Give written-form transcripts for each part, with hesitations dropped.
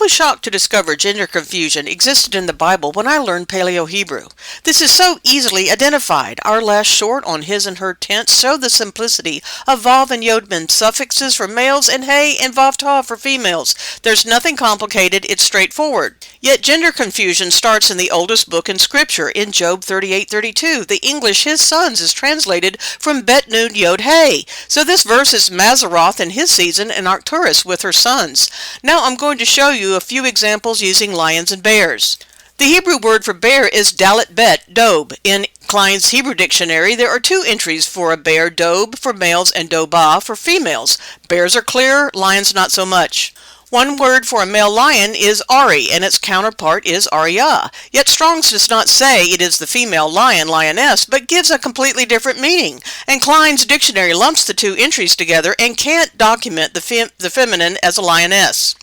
was shocked to discover gender confusion existed in the Bible when I learned Paleo Hebrew. This is so easily identified. Our last short on his and her tense show the simplicity of vav and yodman suffixes for males and hey and vav tav for females. There's nothing complicated, it's straightforward. Yet gender confusion starts in the oldest book in Scripture, in Job 38:32. The English his sons is translated from Bet Nun Yod Hey. So this verse is Mazaroth in his season and Arcturus with her sons. Now I'm going to show you a few examples using lions and bears. The Hebrew word for bear is dalet bet, dobe. In Klein's Hebrew Dictionary, there are two entries for a bear, dobe for males and dobah for females. Bears are clear, lions not so much. One word for a male lion is Ari, and its counterpart is Arya. Yet Strong's does not say it is the female lion, lioness, but gives a completely different meaning. And Klein's dictionary lumps the two entries together and can't document the feminine as a lioness.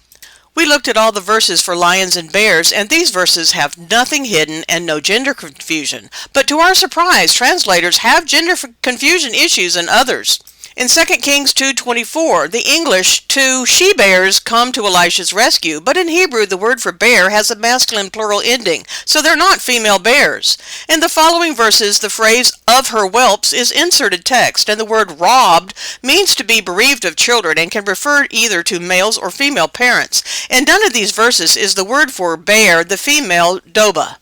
We looked at all the verses for lions and bears, and these verses have nothing hidden and no gender confusion. But to our surprise, translators have gender confusion issues in others. In 2 Kings 2:24, the English two she-bears come to Elisha's rescue, but in Hebrew the word for bear has a masculine plural ending, so they're not female bears. In the following verses, the phrase of her whelps is inserted text, and the word robbed means to be bereaved of children and can refer either to males or female parents. In none of these verses is the word for bear the female doba.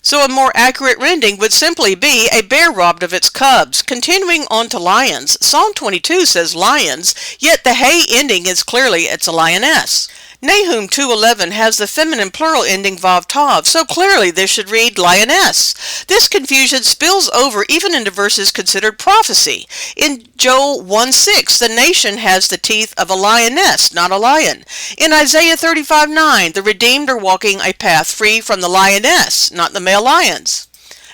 So a more accurate rendering would simply be a bear robbed of its cubs. Continuing on to lions, Psalm 22 says lions, yet the hey ending is clearly it's a lioness. Nahum 2:11 has the feminine plural ending vav tav, so clearly this should read lioness. This confusion spills over even into verses considered prophecy. In Joel 1:6, the nation has the teeth of a lioness, not a lion. In Isaiah 35:9, the redeemed are walking a path free from the lioness, not the male lions.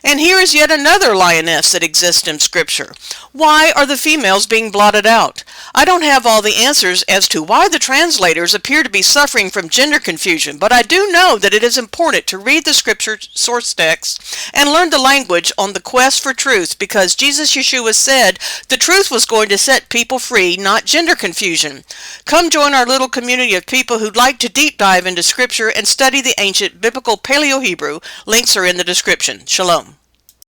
And here is yet another lioness that exists in Scripture. Why are the females being blotted out? I don't have all the answers as to why the translators appear to be suffering from gender confusion, but I do know that it is important to read the Scripture source texts and learn the language on the quest for truth, because Jesus Yeshua said the truth was going to set people free, not gender confusion. Come join our little community of people who'd like to deep dive into Scripture and study the ancient biblical Paleo Hebrew. Links are in the description. Shalom.